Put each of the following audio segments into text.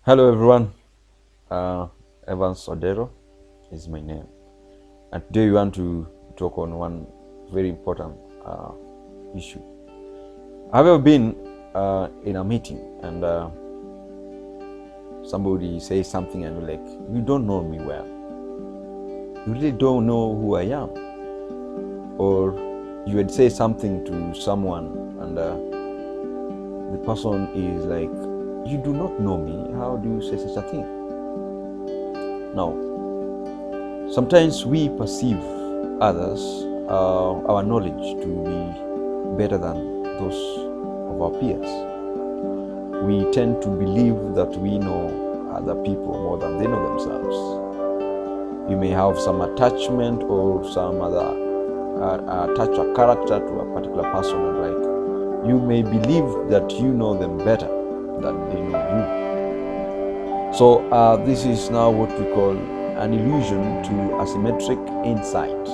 Hello everyone, Evance Odero is my name, and today we want to talk on one very important issue. Have you ever been in a meeting and somebody says something and you're like, you don't know me well, you really don't know who I am, or you would say something to someone and the person is like, you do not know me, how do you say such a thing? Now, sometimes we perceive others, our knowledge to be better than those of our peers. We tend to believe that we know other people more than they know themselves. You may have some attachment or some other attach a character to a particular person, and like you may believe that you know them better than they know you. So this is now what we call an illusion to asymmetric insight.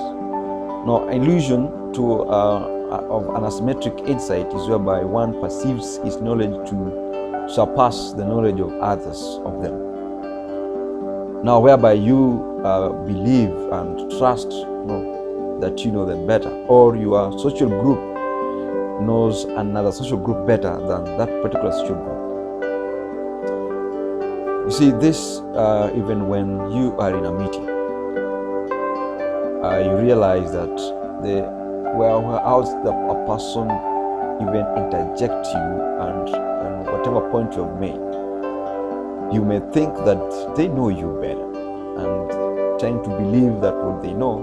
Now, illusion to of an asymmetric insight is whereby one perceives his knowledge to surpass the knowledge of others of them. Now, whereby you believe and trust that you know them better, or your social group knows another social group better than that particular social group. You see, this even when you are in a meeting, you realize that how a person even interject you and whatever point you have made, you may think that they know you better and trying to believe that what they know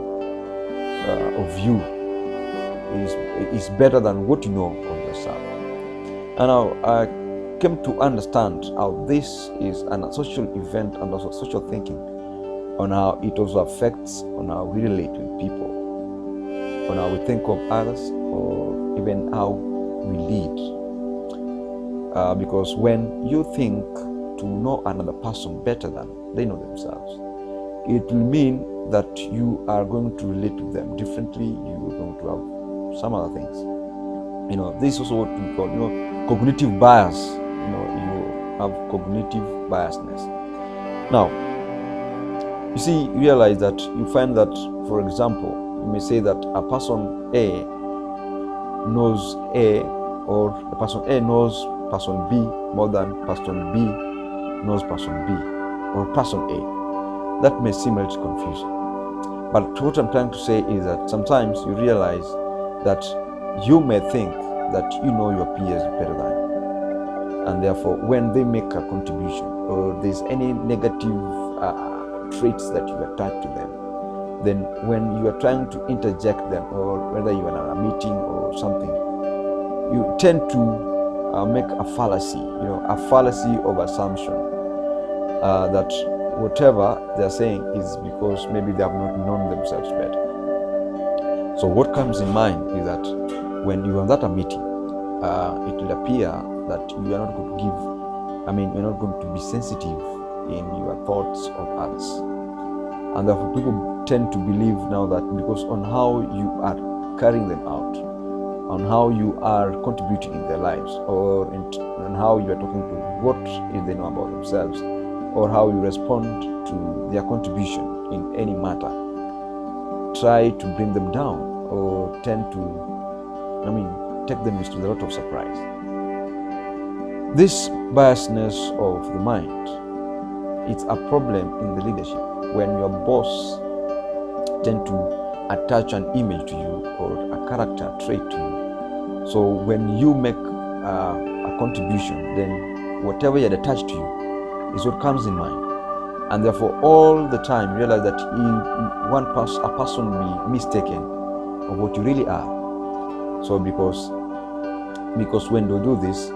of you is better than what you know of yourself. And now I came to understand how this is a social event and also social thinking, on how it also affects on how we relate with people, on how we think of others, or even how we lead. Because when you think to know another person better than they know themselves, it will mean that you are going to relate to them differently. You are going to have some other things. This is also what we call, cognitive bias. You have cognitive biasness. Now, you see, you realize that you find that, for example, you may say that a person A knows A, or a person A knows person B more than person B knows person B, or person A. That may seem a little confusing. But what I'm trying to say is that sometimes you realize that you may think that you know your peers better than you. And therefore, when they make a contribution, or there's any negative traits that you attach to them, then when you are trying to interject them, or whether you are in a meeting or something, you tend to make a fallacy, a fallacy of assumption that whatever they're saying is because maybe they have not known themselves better. So what comes in mind is that when you are at a meeting, it will appear that you are not going to you're not going to be sensitive in your thoughts of others. And therefore people tend to believe now that because on how you are carrying them out, on how you are contributing in their lives, or on how you are talking to what they know about themselves, or how you respond to their contribution in any matter, try to bring them down, or tend to take them into a lot of surprise. This biasness of the mind, it's a problem in the leadership when your boss tend to attach an image to you or a character trait to you. So when you make a contribution, then whatever you had attached to you is what comes in mind. And therefore all the time you realize that a person will be mistaken of what you really are. So because when they do this,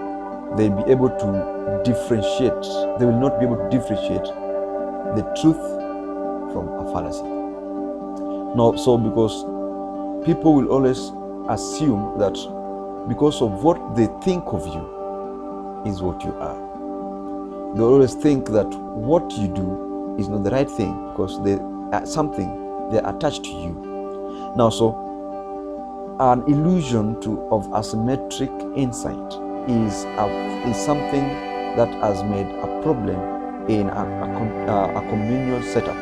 they'll be able to differentiate. They will not be able to differentiate the truth from a fallacy. Now, so because people will always assume that because of what they think of you is what you are. They always think that what you do is not the right thing because they're attached to you. Now, so an illusion of asymmetric insight is something that has made a problem in a communal setup,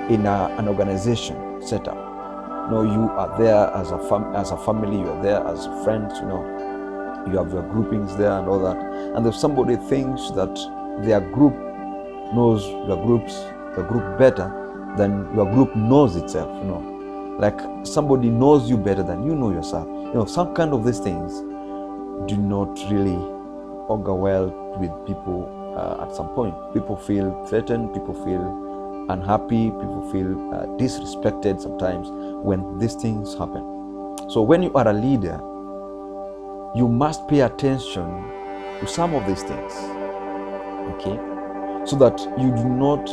in an organization setup. You are there as a family, you are there as friends, you have your groupings there and all that. And if somebody thinks that their group knows your group better than your group knows itself, like somebody knows you better than you know yourself. Some kind of these things do not really augur well with people at some point. People feel threatened, people feel unhappy, people feel disrespected sometimes when these things happen. So when you are a leader, you must pay attention to some of these things, okay? So that you do not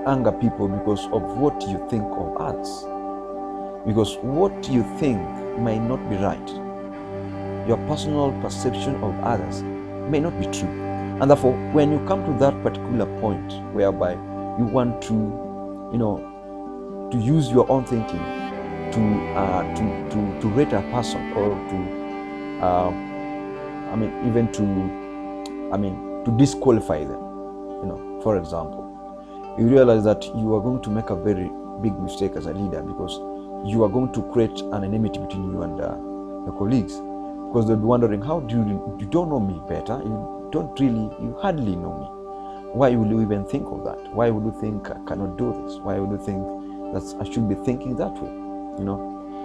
anger people because of what you think of others. Because what you think may not be right. Your personal perception of others may not be true. And therefore, when you come to that particular point whereby you want to use your own thinking to rate a person, or to disqualify them. For example, you realize that you are going to make a very big mistake as a leader, because you are going to create an enmity between you and your colleagues, because they'll be wondering, how do you don't know me better, you hardly know me. Why will you even think of that? Why would you think I cannot do this? Why would you think that I should be thinking that way?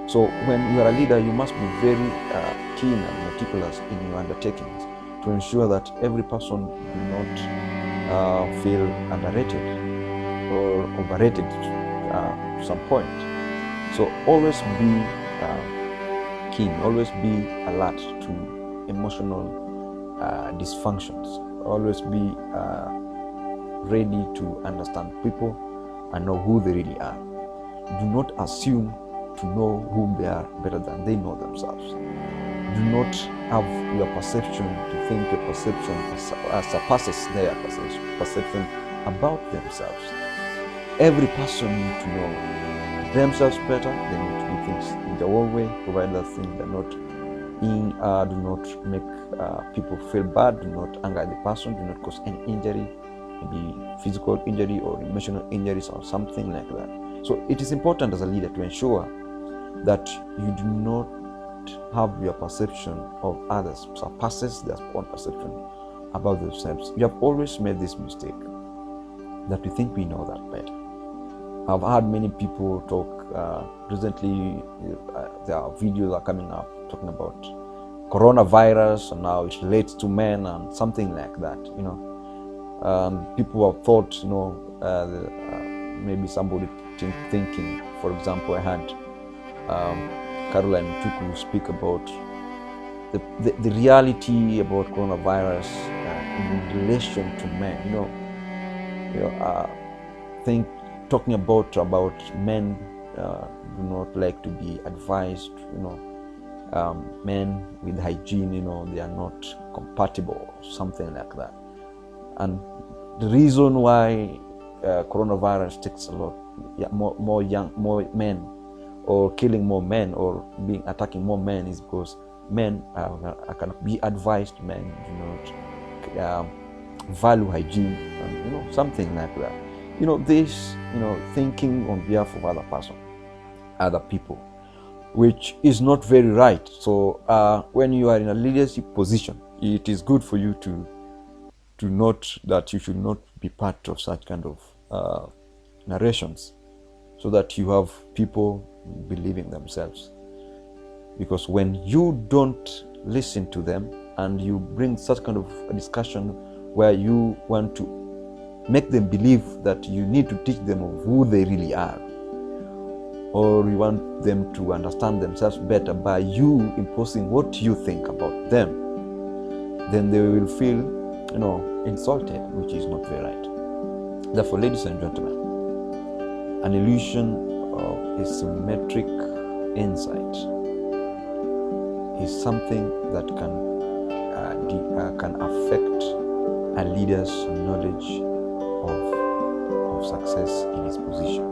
So when you are a leader, you must be very keen and meticulous in your undertakings to ensure that every person do not feel underrated or overrated to some point. So always be keen, always be alert to emotional dysfunctions, always be ready to understand people and know who they really are. Do not assume to know whom they are better than they know themselves. Do not have your perception to think your perception surpasses their perception about themselves. Every person needs to know themselves better. They need to do things in their own way, provided that things do not make people feel bad, do not anger the person, do not cause any injury, maybe physical injury or emotional injuries or something like that. So it is important as a leader to ensure that you do not have your perception of others surpasses their own perception about themselves. We have always made this mistake that we think we know that better. I've heard many people talk recently. There are videos are coming up talking about coronavirus and how it relates to men and something like that. People have thought, maybe somebody thinking. For example, I had Caroline Chuku speak about the reality about coronavirus in relation to men. Talking about men do not like to be advised. Men with hygiene, they are not compatible, something like that. And the reason why coronavirus takes a lot more men, or killing more men, or attacking more men, is because men cannot be advised. Men do not value hygiene, and something like that. This thinking on behalf of other people, which is not very right. So when you are in a leadership position, it is good for you to note that you should not be part of such kind of narrations, so that you have people believing themselves. Because when you don't listen to them and you bring such kind of a discussion where you want to make them believe that you need to teach them of who they really are, or you want them to understand themselves better by you imposing what you think about them, then they will feel insulted, which is not very right. Therefore, ladies and gentlemen, an illusion of asymmetric insight is something that can affect a leader's knowledge of success in his position.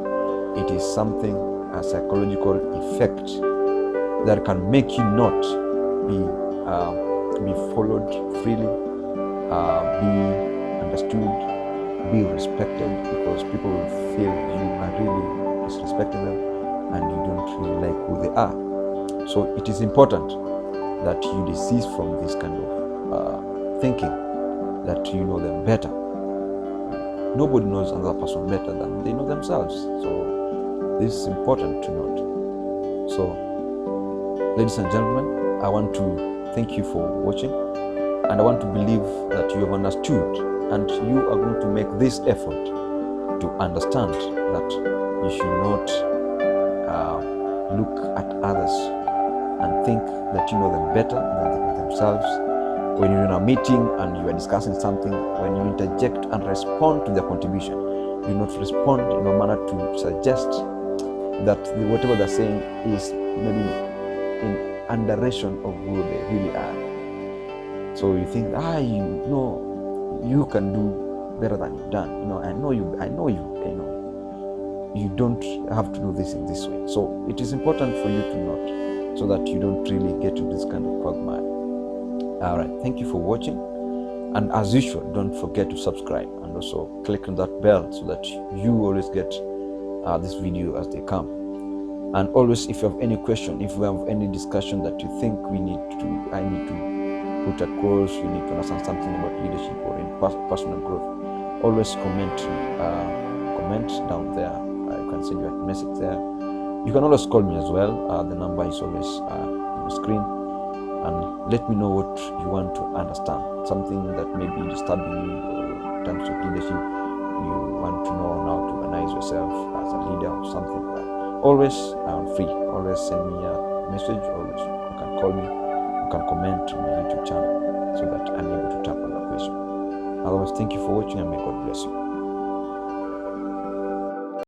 It is something, a psychological effect that can make you not be followed freely, be understood, be respected, because people will feel you are really disrespecting them and you don't really like who they are. So it is important that you desist from this kind of thinking that you know them better. Nobody knows another person better than they know themselves. So this is important to note. So, ladies and gentlemen, I want to thank you for watching, and I want to believe that you have understood and you are going to make this effort to understand that you should not look at others and think that you know them better than they know themselves. When you're in a meeting and you are discussing something, when you interject and respond to their contribution, do not respond in a manner to suggest that whatever they're saying is maybe in adoration of who they really are. So you think, you know, you can do better than you've done. You know, I know you. You don't have to do this in this way. So it is important for you to note, so that you don't really get into this kind of quagmire. All right, thank you for watching, and as usual, don't forget to subscribe and also click on that bell so that you always get this video as they come. And always, if you have any question, if we have any discussion that you think I need to put across, you need to understand something about leadership or in personal growth, always comment down there. You can send you a message there. You can always call me as well. The number is always on the screen. And let me know what you want to understand, something that may be disturbing you in terms of leadership. You want to know how to organize yourself as a leader or something like that. Always free. Always send me a message. Always you can call me. You can comment on my YouTube channel so that I'm able to tap on that question. Otherwise, thank you for watching, and may God bless you.